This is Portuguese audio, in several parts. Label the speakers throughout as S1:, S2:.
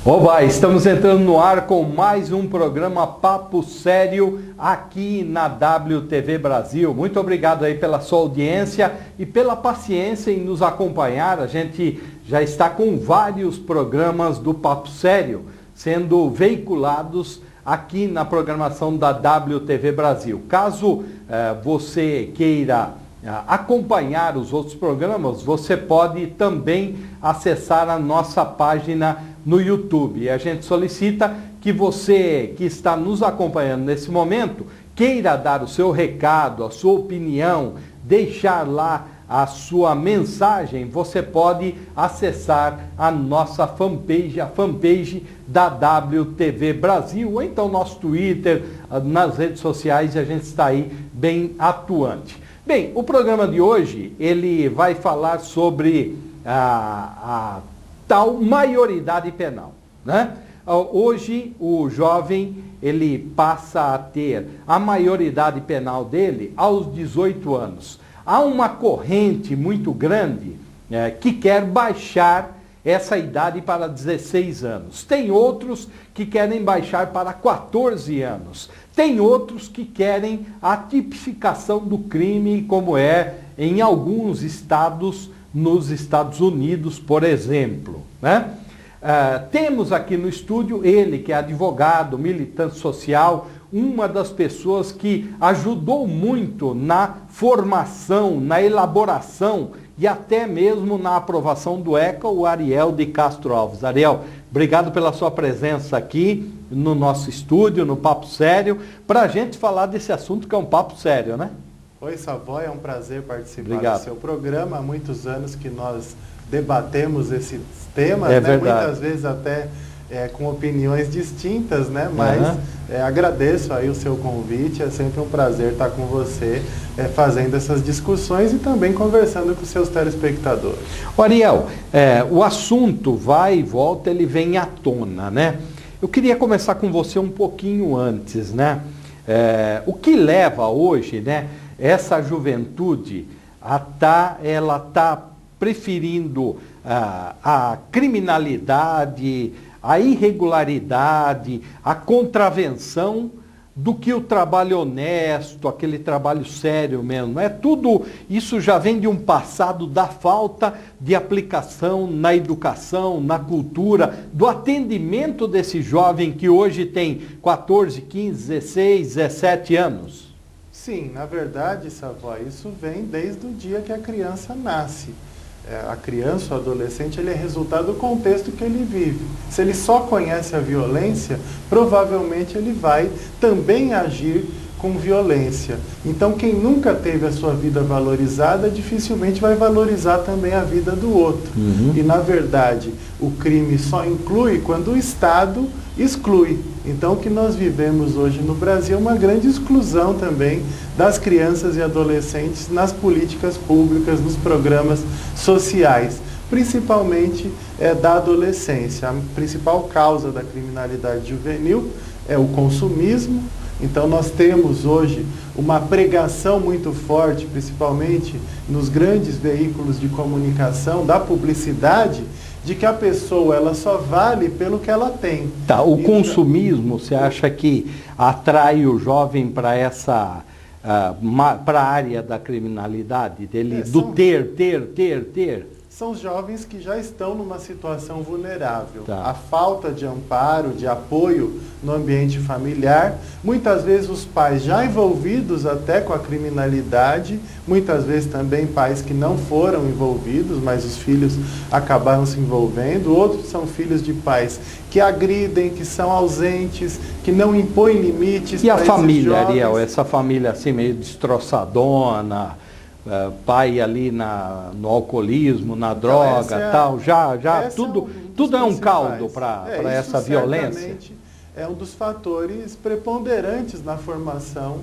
S1: Oba, estamos entrando no ar com mais um programa Papo Sério aqui na WTV Brasil. Muito obrigado aí pela sua audiência e pela paciência em nos acompanhar. A gente já está com vários programas do Papo Sério sendo veiculados aqui na programação da WTV Brasil. Caso você queira acompanhar os outros programas, você pode também acessar a nossa página no YouTube. E a gente solicita que você que está nos acompanhando nesse momento queira dar o seu recado, a sua opinião, deixar lá a sua mensagem. Você pode acessar a nossa fanpage, a fanpage da WTV Brasil, ou então nosso Twitter, nas redes sociais, a gente está aí bem atuante. Bem, o programa de hoje, ele vai falar sobre a tal maioridade penal, né? Hoje, o jovem, ele passa a ter a maioridade penal dele aos 18 anos. Há uma corrente muito grande que quer baixar essa idade para 16 anos. Tem outros que querem baixar para 14 anos. Tem outros que querem a tipificação do crime, como é em alguns estados, nos Estados Unidos, por exemplo, né? Temos aqui no estúdio ele, que é advogado, militante social, uma das pessoas que ajudou muito na formação, na elaboração e até mesmo na aprovação do ECA, o Ariel de Castro Alves. Ariel, obrigado pela sua presença aqui no nosso estúdio, no Papo Sério, para a gente falar desse assunto que é um papo sério, né?
S2: Oi, Savoy, é um prazer participar
S1: Obrigado.
S2: do seu programa. Há muitos anos que nós debatemos esses temas,
S1: né?
S2: Verdade. Muitas vezes até com opiniões distintas, né? Mas agradeço aí o seu convite, é sempre um prazer estar com você fazendo essas discussões e também conversando com os seus telespectadores.
S1: Ariel, o assunto vai e volta, ele vem à tona, né? Eu queria começar com você um pouquinho antes, né? O que leva hoje, né, essa juventude ela tá preferindo a criminalidade, a irregularidade, a contravenção, do que o trabalho honesto, aquele trabalho sério mesmo. Tudo isso já vem de um passado da falta de aplicação na educação, na cultura, do atendimento desse jovem que hoje tem 14, 15, 16, 17 anos.
S2: Sim, na verdade, Savoy, isso vem desde o dia que a criança nasce. A criança, o adolescente, ele é resultado do contexto que ele vive. Se ele só conhece a violência, provavelmente ele vai também agir com violência. Então, quem nunca teve a sua vida valorizada, dificilmente vai valorizar também a vida do outro. E, na verdade, o crime só inclui quando o Estado exclui. Então, o que nós vivemos hoje no Brasil é uma grande exclusão também das crianças e adolescentes nas políticas públicas, nos programas sociais, principalmente da adolescência. A principal causa da criminalidade juvenil é o consumismo. Então, nós temos hoje uma pregação muito forte, principalmente nos grandes veículos de comunicação, da publicidade, de que a pessoa ela só vale pelo que ela tem.
S1: Tá, o consumismo, você acha que atrai o jovem para essa para a área da criminalidade, dele, do ter?
S2: São jovens que já estão numa situação vulnerável.
S1: Tá.
S2: A falta de amparo, de apoio no ambiente familiar, muitas vezes os pais já envolvidos até com a criminalidade, muitas vezes também pais que não foram envolvidos, mas os filhos acabaram se envolvendo. Outros são filhos de pais que agridem, que são ausentes, que não impõem limites.
S1: E a família, Ariel, essa família assim meio destroçadona, pai ali no alcoolismo, na droga, tal, tudo é um caldo para essa violência.
S2: É um dos fatores preponderantes na formação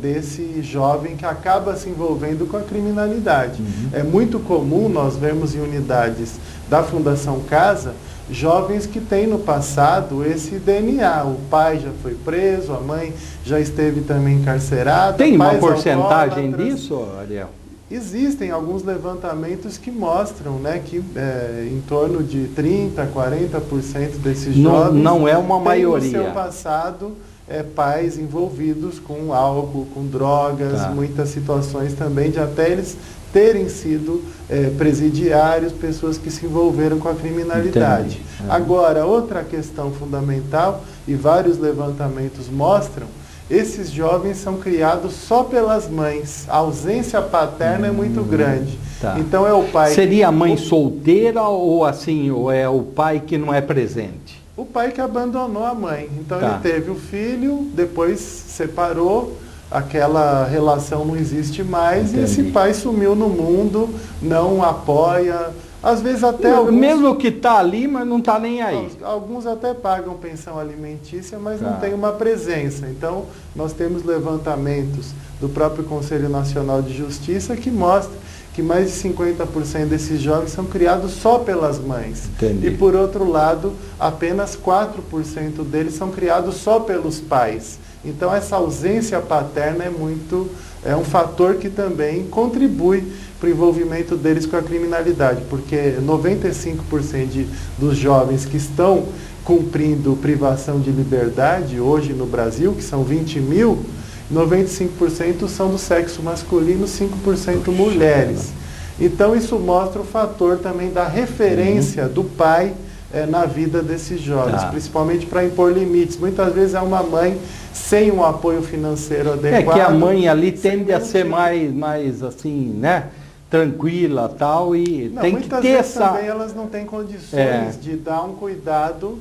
S2: desse jovem que acaba se envolvendo com a criminalidade. É muito comum nós vermos em unidades da Fundação Casa jovens que têm no passado esse DNA. O pai já foi preso, a mãe já esteve também encarcerada.
S1: Tem uma porcentagem disso, Ariel?
S2: Existem alguns levantamentos que mostram, né, que em torno de 30%, 40% desses jovens
S1: não é uma maioria.
S2: Têm no seu passado pais envolvidos com álcool, com drogas, muitas situações também de até eles terem sido presidiários, pessoas que se envolveram com a criminalidade. Agora, outra questão fundamental, e vários levantamentos mostram, esses jovens são criados só pelas mães. A ausência paterna é muito grande. Então é o pai...
S1: Seria a mãe solteira ou assim, ou é o pai que não é presente?
S2: O pai que abandonou a mãe. Então ele teve o filho, depois separou, aquela relação não existe mais, e esse pai sumiu no mundo, não apoia... Às vezes até alguns...
S1: Mesmo que está ali, mas não está nem aí.
S2: Alguns até pagam pensão alimentícia, mas não tem uma presença. Então, nós temos levantamentos do próprio Conselho Nacional de Justiça que mostram que mais de 50% desses jovens são criados só pelas mães.
S1: Entendi.
S2: E, por outro lado, apenas 4% deles são criados só pelos pais. Então, essa ausência paterna é um fator que também contribui para o envolvimento deles com a criminalidade, porque 95% dos jovens que estão cumprindo privação de liberdade hoje no Brasil, que são 20 mil, 95% são do sexo masculino, 5% mulheres. Então isso mostra o fator também da referência do pai na vida desses jovens, principalmente para impor limites. Muitas vezes é uma mãe sem um apoio financeiro adequado.
S1: É que a mãe ali tende a ser mais assim, né? Tranquila tal, e tem que ter essa...
S2: também elas não têm condições de dar um cuidado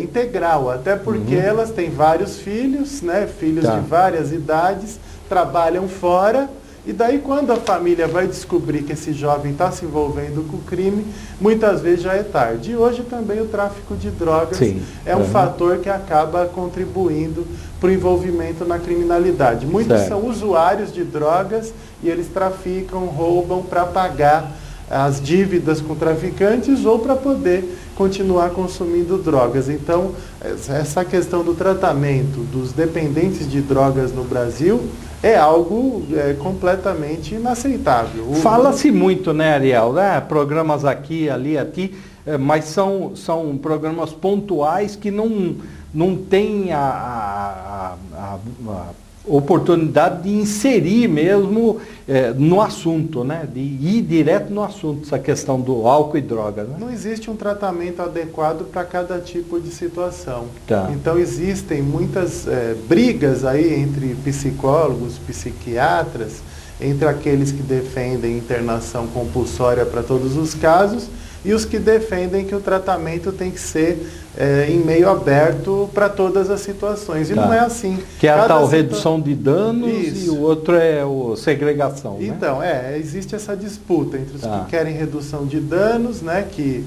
S2: integral, até porque elas têm vários filhos, né, filhos de várias idades, trabalham fora, e daí quando a família vai descobrir que esse jovem está se envolvendo com o crime, muitas vezes já é tarde. E hoje também o tráfico de drogas é um fator que acaba contribuindo para o envolvimento na criminalidade. Muitos são usuários de drogas e eles traficam, roubam para pagar as dívidas com traficantes ou para poder continuar consumindo drogas. Então, essa questão do tratamento dos dependentes de drogas no Brasil é algo completamente inaceitável.
S1: Fala-se muito, né, Ariel? Programas aqui, ali, aqui, mas são programas pontuais que não têm a oportunidade de inserir mesmo no assunto, né? De ir direto no assunto, essa questão do álcool e drogas. Né?
S2: Não existe um tratamento adequado para cada tipo de situação. Então existem muitas brigas aí entre psicólogos, psiquiatras, entre aqueles que defendem internação compulsória para todos os casos e os que defendem que o tratamento tem que ser em meio aberto para todas as situações. E não é assim.
S1: Que é a tal redução de danos e o outro é a segregação.
S2: Então, existe essa disputa entre os que querem redução de danos, né, que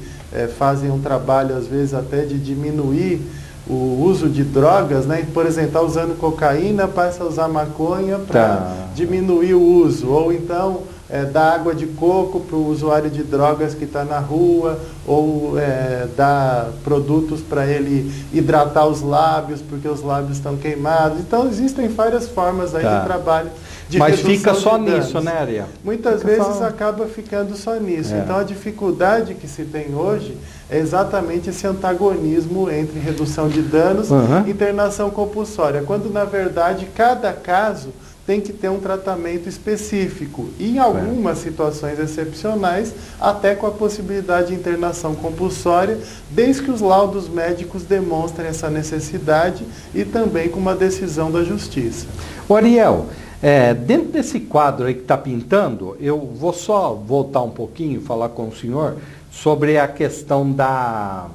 S2: fazem um trabalho, às vezes, até de diminuir o uso de drogas, né? Por exemplo, está usando cocaína, passa a usar maconha para diminuir o uso. Ou então dar água de coco para o usuário de drogas que está na rua, ou dar produtos para ele hidratar os lábios, porque os lábios estão queimados. Então, existem várias formas aí de trabalho de
S1: Mas
S2: redução
S1: fica só
S2: de danos.
S1: nisso, né, Ariel?
S2: Muitas vezes acaba ficando só nisso. Então, a dificuldade que se tem hoje é exatamente esse antagonismo entre redução de danos e internação compulsória, quando, na verdade, cada caso tem que ter um tratamento específico. E em algumas situações excepcionais, até com a possibilidade de internação compulsória, desde que os laudos médicos demonstrem essa necessidade e também com uma decisão da Justiça.
S1: O Ariel, dentro desse quadro aí que está pintando, eu vou só voltar um pouquinho, falar com o senhor sobre a questão da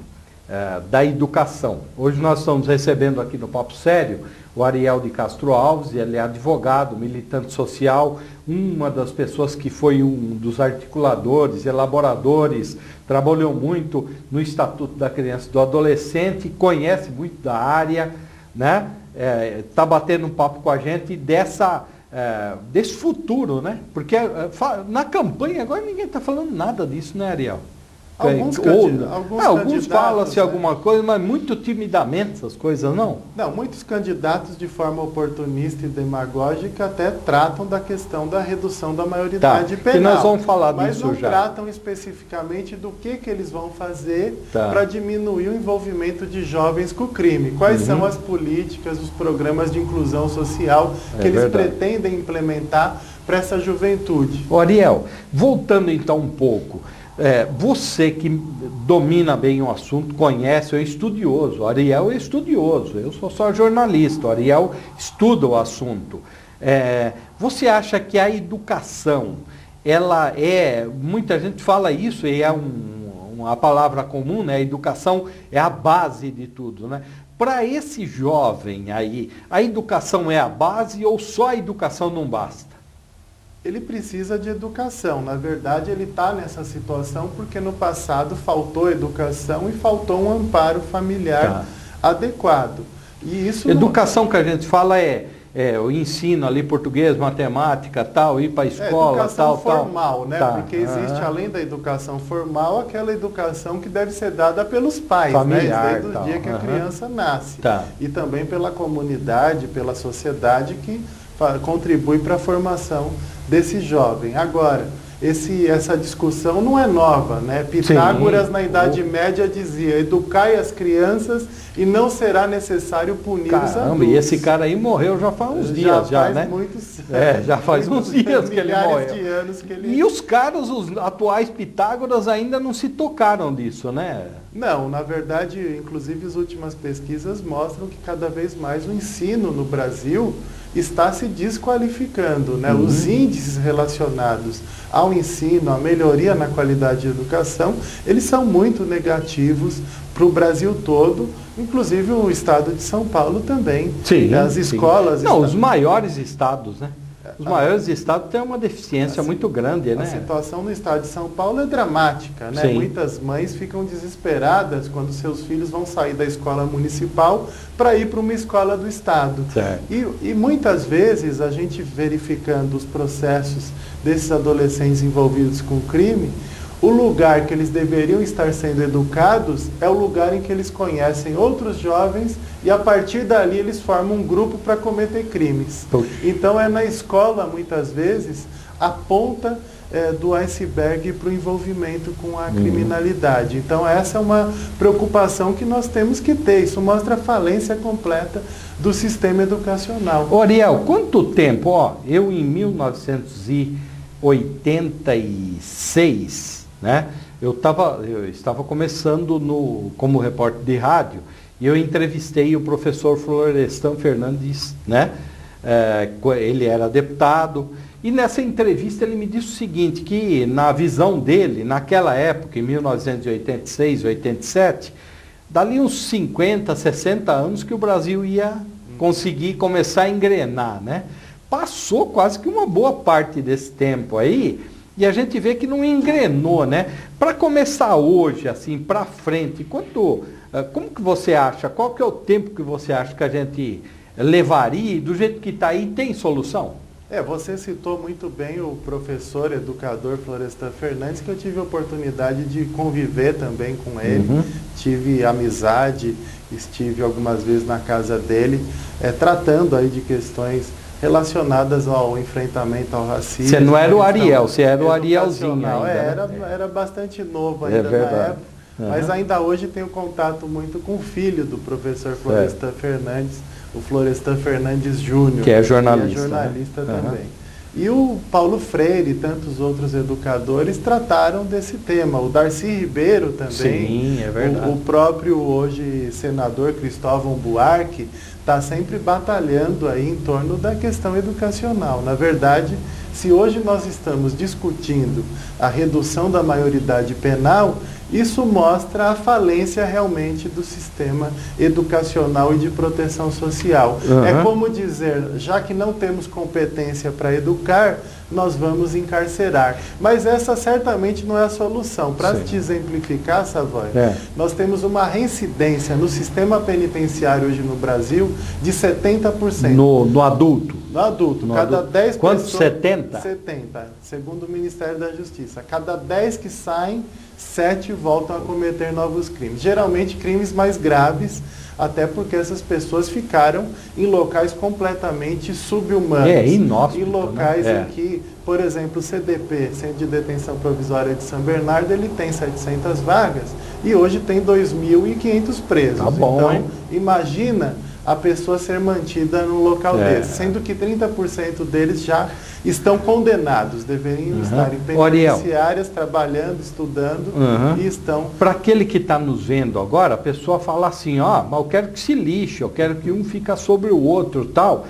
S1: educação. Hoje nós estamos recebendo aqui no Papo Sério o Ariel de Castro Alves, ele é advogado, militante social, uma das pessoas que foi um dos articuladores, elaboradores, trabalhou muito no Estatuto da Criança e do Adolescente, conhece muito da área, né? Está batendo um papo com a gente desse futuro, né? Porque na campanha agora ninguém está falando nada disso, né, Ariel? Alguns falam-se alguma coisa, mas muito timidamente essas coisas, não?
S2: Não, muitos candidatos de forma oportunista e demagógica até tratam da questão da redução da maioridade penal.
S1: E nós vamos falar
S2: mas
S1: disso
S2: não
S1: já.
S2: tratam especificamente do que eles vão fazer para diminuir o envolvimento de jovens com o crime. Quais são as políticas, os programas de inclusão social que eles pretendem implementar para essa juventude.
S1: Ariel, voltando então um pouco, você que domina bem o assunto, conhece, é estudioso. O Ariel é estudioso, eu sou só jornalista, o Ariel estuda o assunto. Você acha que a educação, ela muita gente fala isso, e é uma palavra comum, né? A educação é a base de tudo, né? Para esse jovem aí, a educação é a base ou só a educação não basta?
S2: Ele precisa de educação. Na verdade, ele está nessa situação porque no passado faltou educação e faltou um amparo familiar adequado. E isso
S1: educação que a gente fala o ensino ali, português, matemática, tal, ir para a escola,
S2: educação formal, né? Porque existe, além da educação formal, aquela educação que deve ser dada pelos pais,
S1: familiar,
S2: né? Desde o dia que a criança nasce. E também pela comunidade, pela sociedade que contribui para a formação desse jovem. Agora, essa discussão não é nova, né? Pitágoras, na Idade Média, dizia: educai as crianças e não será necessário punir os adultos.
S1: E esse cara aí morreu já faz uns dias, né? Já faz uns dias que ele morreu.
S2: De anos que ele...
S1: E os caras, os atuais Pitágoras, ainda não se tocaram disso, né?
S2: Não, na verdade, inclusive as últimas pesquisas mostram que cada vez mais o ensino no Brasil está se desqualificando, né? Os índices relacionados ao ensino, à melhoria na qualidade de educação, eles são muito negativos para o Brasil todo, inclusive o estado de São Paulo também. As escolas...
S1: Não, os maiores estados, né? Os maiores estados têm uma deficiência muito grande, né?
S2: A situação no estado de São Paulo é dramática, né? Muitas mães ficam desesperadas quando seus filhos vão sair da escola municipal para ir para uma escola do estado. E muitas vezes a gente verificando os processos desses adolescentes envolvidos com crime, o lugar que eles deveriam estar sendo educados é o lugar em que eles conhecem outros jovens e a partir dali eles formam um grupo para cometer crimes. Então é na escola, muitas vezes, a ponta do iceberg para o envolvimento com a criminalidade. Então essa é uma preocupação que nós temos que ter. Isso mostra a falência completa do sistema educacional.
S1: Ariel, quanto tempo? Eu em 1986... né? Eu estava começando como repórter de rádio e eu entrevistei o professor Florestan Fernandes, né? Ele era deputado e nessa entrevista ele me disse o seguinte, que na visão dele, naquela época, em 1986, 87, dali uns 50, 60 anos que o Brasil ia conseguir começar a engrenar, né? Passou quase que uma boa parte desse tempo aí, e a gente vê que não engrenou, né? Para começar hoje, assim, para frente, como que você acha? Qual que é o tempo que você acha que a gente levaria? Do jeito que está aí, tem solução?
S2: Você citou muito bem o professor, educador Florestan Fernandes, que eu tive a oportunidade de conviver também com ele. Tive amizade, estive algumas vezes na casa dele, tratando aí de questões relacionadas ao enfrentamento ao racismo.
S1: Você não era o Ariel, você era o Arielzinho ainda.
S2: Era bastante novo ainda na época, mas ainda hoje tenho contato muito com o filho do professor Florestan Fernandes, o Florestan Fernandes Júnior,
S1: que é jornalista,
S2: que é jornalista também. E o Paulo Freire e tantos outros educadores trataram desse tema. O Darcy Ribeiro também.
S1: Sim, é verdade.
S2: O próprio hoje senador Cristóvão Buarque está sempre batalhando aí em torno da questão educacional. Na verdade, se hoje nós estamos discutindo a redução da maioridade penal, isso mostra a falência realmente do sistema educacional e de proteção social. É como dizer, já que não temos competência para educar, nós vamos encarcerar. Mas essa certamente não é a solução. Para
S1: Sim.
S2: te exemplificar, Savoy,
S1: nós
S2: temos uma reincidência no sistema penitenciário hoje no Brasil de 70%.
S1: No adulto?
S2: No adulto. Cada 10
S1: Quanto?
S2: pessoas...
S1: 70?
S2: 70, segundo o Ministério da Justiça. Cada 10 que saem, 7 voltam a cometer novos crimes. Geralmente crimes mais graves, até porque essas pessoas ficaram em locais completamente subhumanos.
S1: Inóspito,
S2: em locais
S1: né?
S2: em que, por exemplo, o CDP, Centro de Detenção Provisória de São Bernardo, ele tem 700 vagas e hoje tem 2.500 presos.
S1: Tá bom,
S2: então,
S1: hein?
S2: imagina a pessoa ser mantida num local desse, sendo que 30% deles já estão condenados, deveriam estar em penitenciárias, trabalhando, estudando, e estão...
S1: Para aquele que está nos vendo agora, a pessoa fala assim, mas eu quero que se lixe, eu quero que um fique sobre o outro, tal.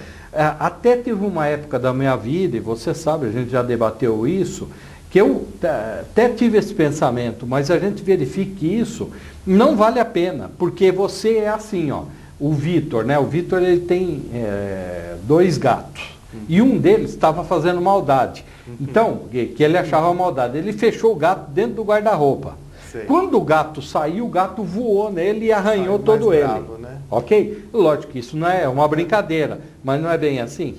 S1: Até teve uma época da minha vida, e você sabe, a gente já debateu isso, que eu até tive esse pensamento, mas a gente verifica que isso não vale a pena, porque você é assim, o Vitor, né? O Vitor, ele tem 2 gatos. E um deles estava fazendo maldade. Então, que ele achava maldade. Ele fechou o gato dentro do guarda-roupa. Quando o gato saiu, o gato voou nele e arranhou todo ele.
S2: Bravo, né?
S1: Ok? Lógico que isso não é uma brincadeira, mas não é bem assim.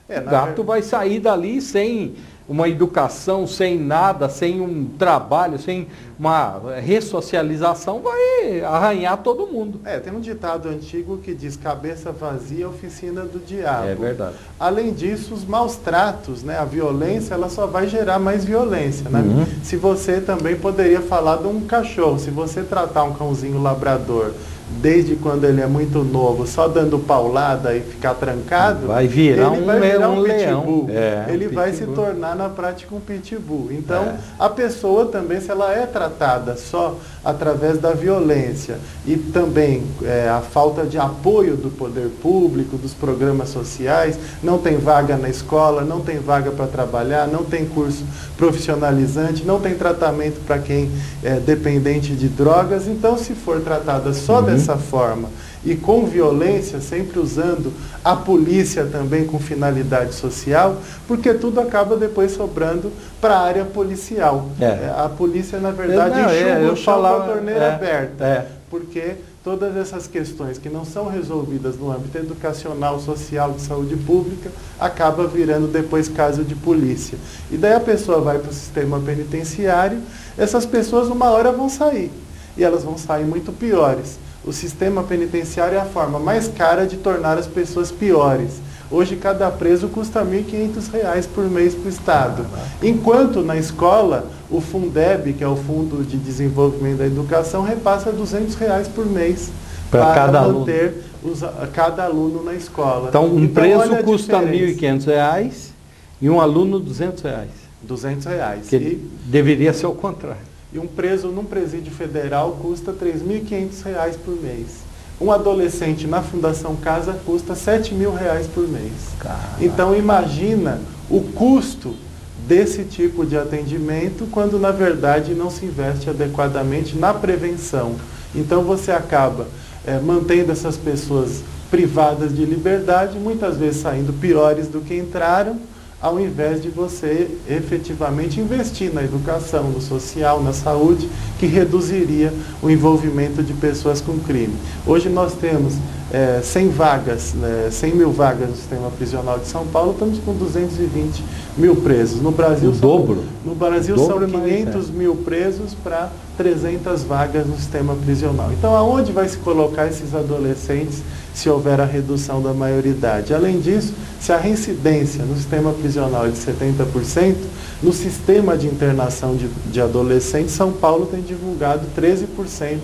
S1: O gato vai sair dali sem uma educação, sem nada, sem um trabalho, sem uma ressocialização, vai arranhar todo mundo.
S2: Tem um ditado antigo que diz: cabeça vazia, oficina do diabo.
S1: É verdade.
S2: Além disso, os maus tratos, né, a violência, ela só vai gerar mais violência, né? Se você também poderia falar de um cachorro, se você tratar um cãozinho labrador desde quando ele é muito novo, só dando paulada e ficar trancado,
S1: vai virar um
S2: pitbull.
S1: leão.
S2: Ele vai se tornar na prática um pitbull. Então, a pessoa também, se ela é tratada só através da violência e também a falta de apoio do poder público, dos programas sociais, não tem vaga na escola, não tem vaga para trabalhar, não tem curso profissionalizante, não tem tratamento para quem é dependente de drogas. Então, se for tratada só dessa forma e com violência, sempre usando a polícia também com finalidade social, porque tudo acaba depois sobrando para a área policial. A polícia, na verdade, enxuga o chão com a torneira aberta, porque todas essas questões que não são resolvidas no âmbito educacional, social, de saúde pública, acaba virando depois caso de polícia. E daí a pessoa vai para o sistema penitenciário, essas pessoas uma hora vão sair, e elas vão sair muito piores. O sistema penitenciário é a forma mais cara de tornar as pessoas piores. Hoje, cada preso custa R$ 1.500 por mês para o Estado. Enquanto na escola, o Fundeb, que é o Fundo de Desenvolvimento da Educação, repassa R$ 200 por mês para manter cada aluno na escola.
S1: Então, um preso custa R$ 1.500 e um aluno R$ 200.
S2: R$ 200.
S1: Que deveria ser o contrário.
S2: E um preso num presídio federal custa R$ 3.500 por mês. Um adolescente na Fundação Casa custa R$ 7.000 por mês.
S1: Caramba.
S2: Então imagina o custo desse tipo de atendimento quando na verdade não se investe adequadamente na prevenção. Então você acaba mantendo essas pessoas privadas de liberdade, muitas vezes saindo piores do que entraram, ao invés de você efetivamente investir na educação, no social, na saúde, que reduziria o envolvimento de pessoas com crime. Hoje nós temos 100 vagas, 100 mil vagas no sistema prisional de São Paulo, estamos com 220 mil presos. No Brasil, no Brasil são 500 mil presos para 300 vagas no sistema prisional. Então, aonde vai se colocar esses adolescentes se houver a redução da maioridade? Além disso, se a reincidência no sistema prisional é de 70%, no sistema de internação de adolescentes, São Paulo tem divulgado 13%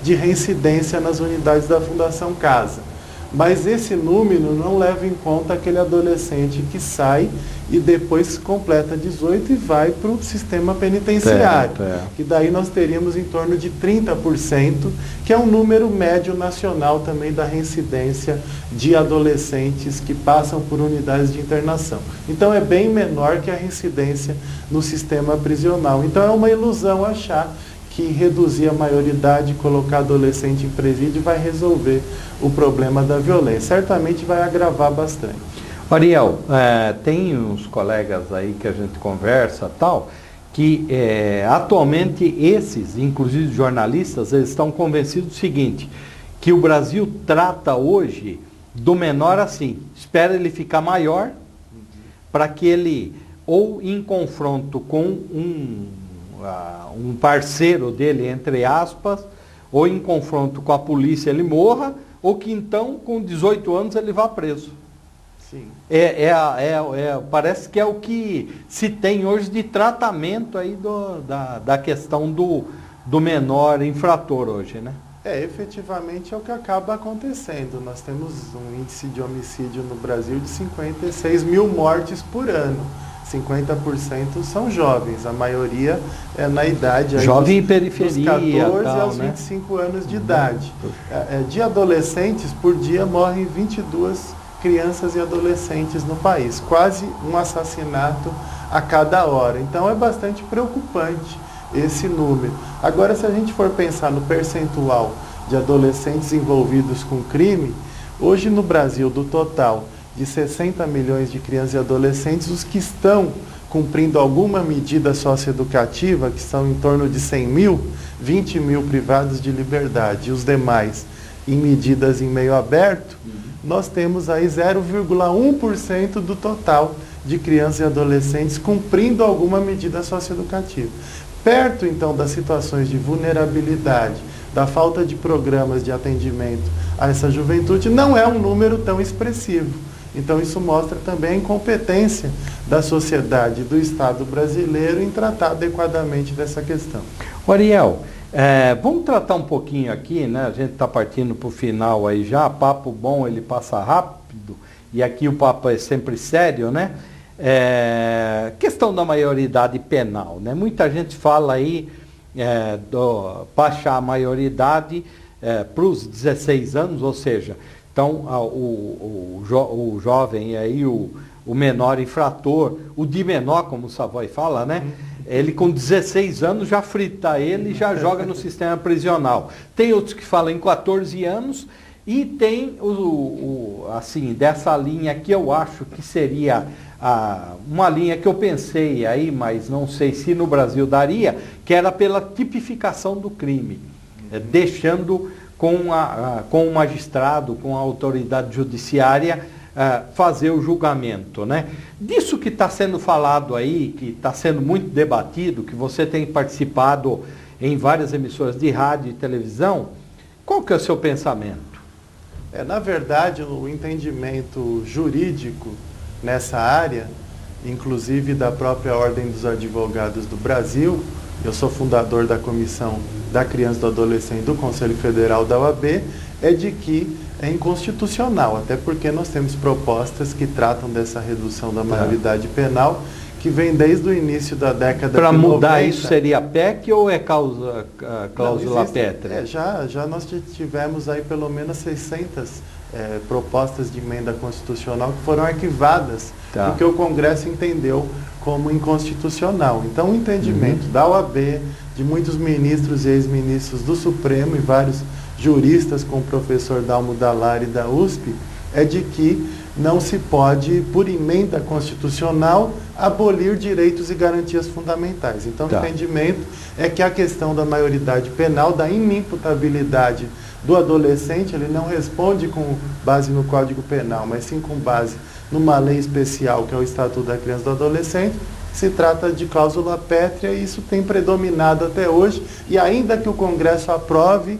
S2: de reincidência nas unidades da Fundação Casa. Mas esse número não leva em conta aquele adolescente que sai e depois completa 18 e vai para o sistema penitenciário. Que daí nós teríamos em torno de 30%, que é um número médio nacional também da reincidência de adolescentes que passam por unidades de internação. Então é bem menor que a reincidência no sistema prisional. Então é uma ilusão achar que reduzir a maioridade, colocar adolescente em presídio vai resolver o problema da violência. Certamente vai agravar bastante.
S1: Ariel, tem uns colegas aí que a gente conversa tal, que atualmente esses, inclusive jornalistas, eles estão convencidos do seguinte, que o Brasil trata hoje do menor assim, espera ele ficar maior, para que ele, ou em confronto com um parceiro dele, entre aspas, ou em confronto com a polícia ele morra, ou que então com 18 anos ele vá preso.
S2: Sim.
S1: Parece que é o que se tem hoje de tratamento aí da questão do menor infrator hoje, né?
S2: Efetivamente é o que acaba acontecendo. Nós temos um índice de homicídio no Brasil de 56 mil mortes por ano. 50% são jovens, a maioria é na idade aí
S1: jovem
S2: dos,
S1: em periferia,
S2: dos 14
S1: tal,
S2: aos 25 anos de idade. De adolescentes, por dia morrem 22 crianças e adolescentes no país, quase um assassinato a cada hora. Então é bastante preocupante esse número. Agora, se a gente for pensar no percentual de adolescentes envolvidos com crime, hoje no Brasil, do total de 60 milhões de crianças e adolescentes, os que estão cumprindo alguma medida socioeducativa, que são em torno de 100 mil, 20 mil privados de liberdade, e os demais em medidas em meio aberto, nós temos aí 0,1% do total de crianças e adolescentes cumprindo alguma medida socioeducativa. Perto, então, das situações de vulnerabilidade, da falta de programas de atendimento a essa juventude, não é um número tão expressivo. Então, isso mostra também a incompetência da sociedade e do Estado brasileiro em tratar adequadamente dessa questão.
S1: Ariel, vamos tratar um pouquinho aqui, né? A gente está partindo para o final aí já, papo bom, ele passa rápido, e aqui o papo é sempre sério, né? Questão da maioridade penal, né? Muita gente fala aí baixar a maioridade para os 16 anos, ou seja, então o jovem aí, o menor infrator, o de menor, como o Savoy fala, né? Ele com 16 anos já frita ele e já joga no sistema prisional. Tem outros que falam em 14 anos e tem assim, dessa linha aqui eu acho que seria uma linha que eu pensei aí, mas não sei se no Brasil daria, que era pela tipificação do crime, deixando com o magistrado, com a autoridade judiciária, fazer o julgamento, né? Disso que está sendo falado aí, que está sendo muito debatido, que você tem participado em várias emissoras de rádio e televisão, qual que é o seu pensamento?
S2: Na verdade, o entendimento jurídico nessa área, inclusive da própria Ordem dos Advogados do Brasil, eu sou fundador da Comissão da Criança e do Adolescente do Conselho Federal da OAB, é de que é inconstitucional, até porque nós temos propostas que tratam dessa redução da maioridade penal, que vem desde o início da década de 90. Para
S1: mudar isso seria PEC ou cláusula pétrea?
S2: Já nós tivemos aí pelo menos 600 propostas de emenda constitucional que foram arquivadas, porque o Congresso entendeu como inconstitucional. Então o entendimento da OAB, de muitos ministros e ex-ministros do Supremo e vários juristas, como o professor Dalmo Dallari da USP, é de que não se pode, por emenda constitucional, abolir direitos e garantias fundamentais. Então, o entendimento é que a questão da maioridade penal, da inimputabilidade do adolescente, ele não responde com base no Código Penal, mas sim com base numa lei especial, que é o Estatuto da Criança e do Adolescente. Se trata de cláusula pétrea e isso tem predominado até hoje. E ainda que o Congresso aprove,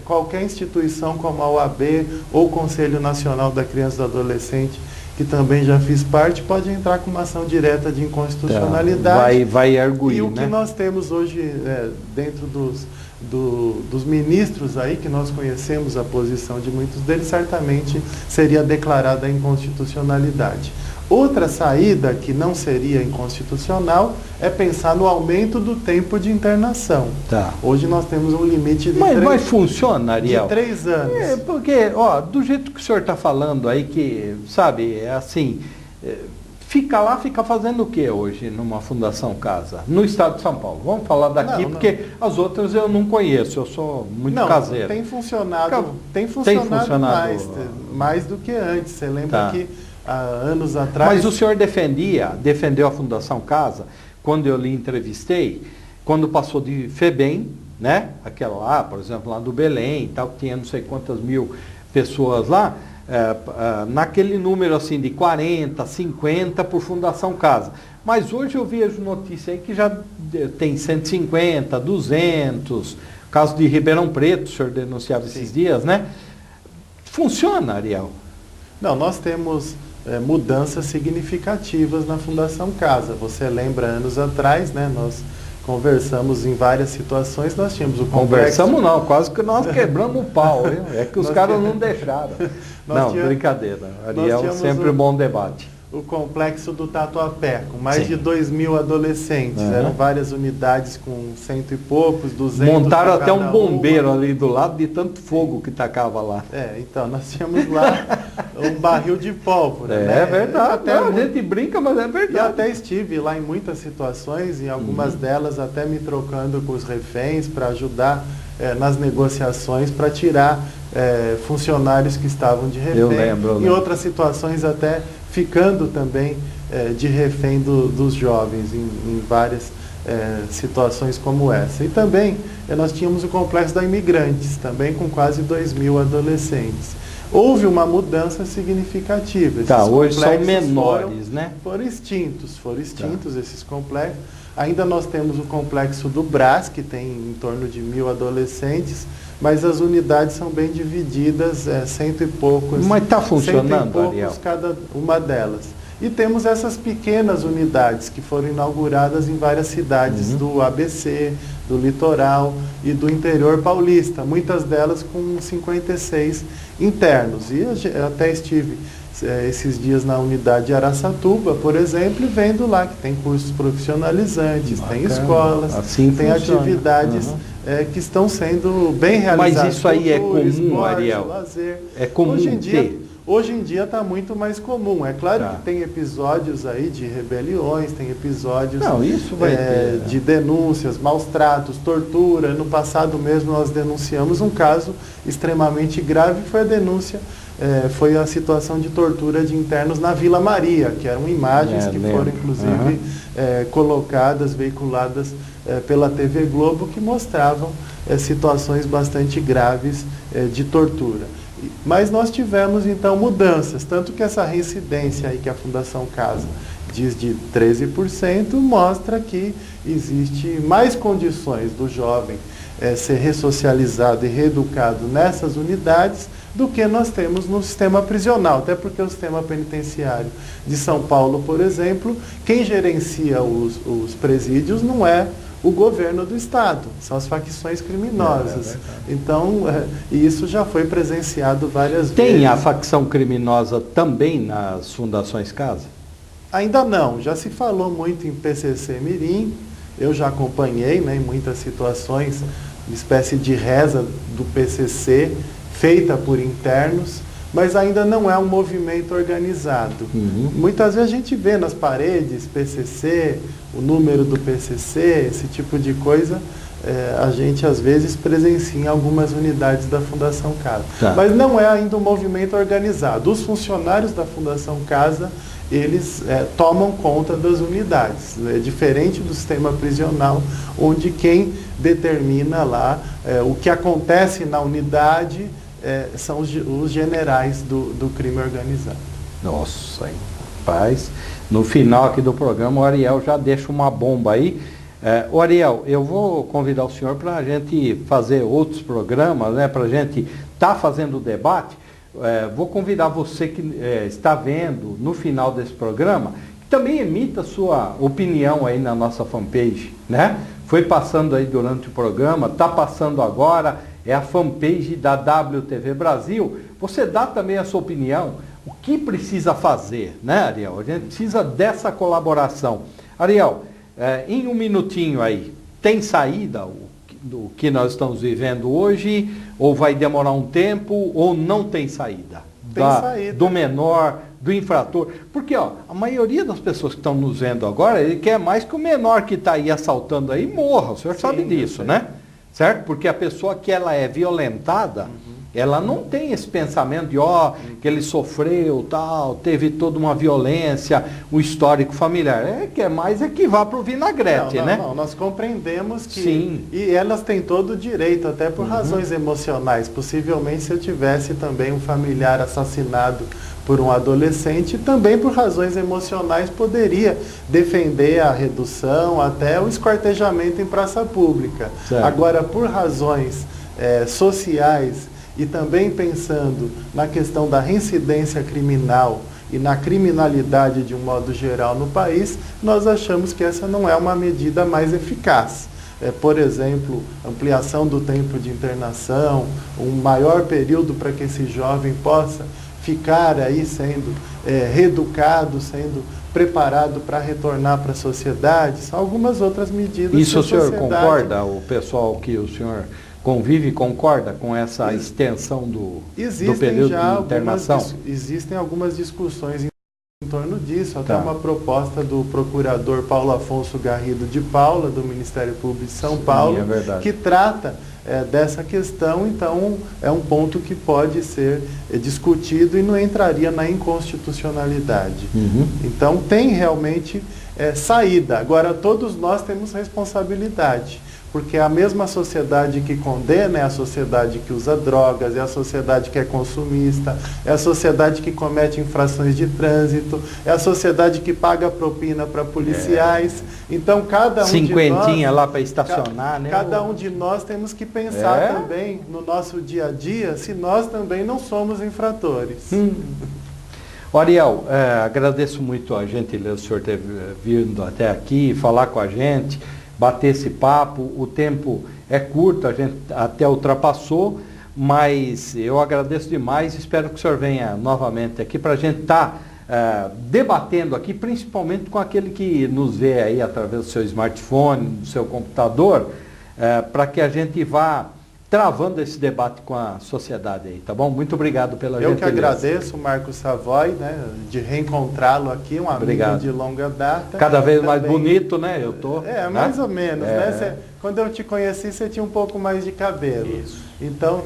S2: qualquer instituição como a OAB ou o Conselho Nacional da Criança e do Adolescente, que também já fiz parte, pode entrar com uma ação direta de inconstitucionalidade.
S1: Vai arguir,
S2: e o que nós temos hoje dentro dos ministros aí, que nós conhecemos a posição de muitos deles, certamente seria declarada a inconstitucionalidade. Outra saída que não seria inconstitucional é pensar no aumento do tempo de internação. Hoje nós temos um limite de
S1: Mas funciona, Ariel?
S2: De 3 anos.
S1: Porque, do jeito que o senhor está falando aí, que, sabe, assim, fica fazendo o que hoje numa Fundação Casa? No estado de São Paulo. Vamos falar daqui, porque as outras eu não conheço, eu sou muito caseiro.
S2: Tem funcionado mais do que antes. Você lembra que há anos atrás...
S1: Mas o senhor defendeu a Fundação Casa, quando eu lhe entrevistei, quando passou de FEBEM, né? Aquela lá, por exemplo, lá do Belém, tal, que tinha não sei quantas mil pessoas lá, naquele número assim de 40, 50 por Fundação Casa. Mas hoje eu vejo notícia aí que já tem 150, 200, caso de Ribeirão Preto, o senhor denunciava esses dias, né? Funciona, Ariel?
S2: Não, nós temos mudanças significativas na Fundação Casa. Você lembra, anos atrás, né? Nós conversamos em várias situações, nós tínhamos o complexo...
S1: Conversamos não, quase que nós quebramos o pau, viu? É que os caras não deixaram. Não, brincadeira. Ariel, sempre bom debate.
S2: O complexo do Tatuapé, com mais de 2.000 adolescentes. Eram várias unidades com 100 e poucos, 200...
S1: Montaram até um bombeiro ali do lado de tanto fogo que tacava lá.
S2: Então, nós tínhamos lá um barril de pólvora.
S1: É verdade, até a gente brinca, mas é verdade.
S2: Eu até estive lá em muitas situações, em algumas delas até me trocando com os reféns para ajudar nas negociações, para tirar funcionários que estavam de refém.
S1: Eu lembro.
S2: Em outras situações até ficando também de refém dos jovens, em várias situações como essa. E também nós tínhamos o complexo da Imigrantes, também com quase 2.000 adolescentes. Houve uma mudança significativa.
S1: Hoje são menores, né?
S2: Foram extintos esses complexos. Ainda nós temos o complexo do Brás, que tem em torno de 1.000 adolescentes, mas as unidades são bem divididas, 100 e poucos.
S1: Mas está funcionando,
S2: 100 e poucos
S1: Ariel?
S2: cada uma delas. E temos essas pequenas unidades que foram inauguradas em várias cidades do ABC, do litoral e do interior paulista, muitas delas com 56 internos. E eu até estive esses dias na unidade de Araçatuba, por exemplo, e vendo lá que tem cursos profissionalizantes, tem escolas,
S1: assim
S2: tem atividades que estão sendo bem realizadas.
S1: Mas isso aí é comum,
S2: esporte,
S1: Ariel?
S2: Lazer.
S1: É comum
S2: Hoje em dia está muito mais comum. É claro que tem episódios aí de rebeliões, tem episódios de denúncias, maus tratos, tortura. No passado mesmo nós denunciamos um caso extremamente grave, foi a denúncia, foi a situação de tortura de internos na Vila Maria, que eram imagens que foram inclusive colocadas, veiculadas pela TV Globo, que mostravam situações bastante graves de tortura. Mas nós tivemos, então, mudanças, tanto que essa reincidência aí que a Fundação Casa diz de 13%, mostra que existe mais condições do jovem ser ressocializado e reeducado nessas unidades do que nós temos no sistema prisional, até porque o sistema penitenciário de São Paulo, por exemplo, quem gerencia os presídios não é o governo do Estado, são as facções criminosas. Então, isso já foi presenciado várias vezes.
S1: Tem a facção criminosa também nas Fundações Casa?
S2: Ainda não, já se falou muito em PCC Mirim, eu já acompanhei em muitas situações, uma espécie de reza do PCC, feita por internos, mas ainda não é um movimento organizado. Muitas vezes a gente vê nas paredes PCC, o número do PCC, esse tipo de coisa, a gente às vezes presencia em algumas unidades da Fundação Casa. Mas não é ainda um movimento organizado. Os funcionários da Fundação Casa, eles tomam conta das unidades. É diferente do sistema prisional, onde quem determina lá o que acontece na unidade são os generais do crime organizado.
S1: Nossa, hein? Rapaz, no final aqui do programa o Ariel já deixa uma bomba aí. O Ariel, eu vou convidar o senhor para a gente fazer outros programas, para a gente estar fazendo o debate. Vou convidar você que está vendo no final desse programa, que também emita sua opinião aí na nossa fanpage, né? Foi passando aí durante o programa, está passando agora, é a fanpage da WTV Brasil. Você dá também a sua opinião, o que precisa fazer, né, Ariel? A gente precisa dessa colaboração. Ariel, em um minutinho aí, tem saída do que nós estamos vivendo hoje, ou vai demorar um tempo, ou não tem saída?
S2: Tem saída.
S1: Do menor, do infrator. Porque a maioria das pessoas que estão nos vendo agora, ele quer mais que o menor que está aí assaltando aí morra. O senhor sabe disso, né? Certo? Porque a pessoa que ela é violentada, ela não tem esse pensamento de, que ele sofreu, tal, teve toda uma violência, um histórico familiar. Quer mais que vá para o vinagrete, né?
S2: Não, nós compreendemos que...
S1: Sim.
S2: E elas têm todo o direito, até por razões emocionais. Possivelmente, se eu tivesse também um familiar assassinado por um adolescente, também por razões emocionais poderia defender a redução, até o esquartejamento em praça pública.
S1: Certo.
S2: Agora, por razões sociais, e também pensando na questão da reincidência criminal e na criminalidade de um modo geral no país, nós achamos que essa não é uma medida mais eficaz. Por exemplo, ampliação do tempo de internação, um maior período para que esse jovem possa ficar aí sendo reeducado, sendo preparado para retornar para a sociedade, são algumas outras medidas.
S1: Isso o senhor concorda, o pessoal que o senhor convive, concorda com essa extensão do período de internação?
S2: Existem algumas discussões em torno disso, até uma proposta do procurador Paulo Afonso Garrido de Paula, do Ministério Público de São Paulo, que trata dessa questão. Então é um ponto que pode ser discutido e não entraria na inconstitucionalidade. Então tem realmente saída. Agora, todos nós temos responsabilidade, porque a mesma sociedade que condena é a sociedade que usa drogas, é a sociedade que é consumista, é a sociedade que comete infrações de trânsito, é a sociedade que paga propina para policiais. Então, cada um
S1: cinquentinha
S2: de nós,
S1: lá para estacionar, né?
S2: Cada um de nós temos que pensar também no nosso dia a dia, se nós também não somos infratores.
S1: Ariel, agradeço muito a gentileza do senhor ter vindo até aqui, falar com a gente, bater esse papo. O tempo é curto, a gente até ultrapassou, mas eu agradeço demais. Espero que o senhor venha novamente aqui para a gente estar debatendo aqui, principalmente com aquele que nos vê aí através do seu smartphone, do seu computador, para que a gente vá travando esse debate com a sociedade aí, tá bom? Muito obrigado pela gentileza.
S2: Eu que agradeço, Marcos Savoy, né, de reencontrá-lo aqui, um amigo de longa data.
S1: Cada vez mais bonito, né? Eu tô.
S2: Mais ou menos, né? Quando eu te conheci, você tinha um pouco mais de cabelo. Isso. Então,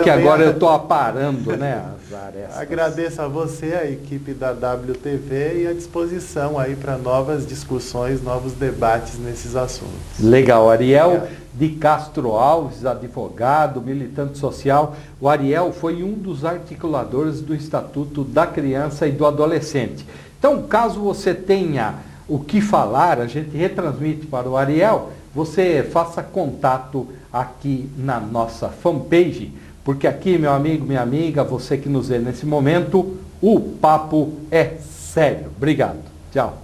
S1: que agora eu estou aparando, né, as arestas.
S2: Agradeço a você, a equipe da WTV, e à disposição aí para novas discussões, novos debates nesses assuntos.
S1: Legal, Ariel de Castro Alves, advogado, militante social. O Ariel foi um dos articuladores do Estatuto da Criança e do Adolescente. Então, caso você tenha o que falar, a gente retransmite para o Ariel, você faça contato aqui na nossa fanpage, porque aqui, meu amigo, minha amiga, você que nos vê nesse momento, o papo é sério. Obrigado. Tchau.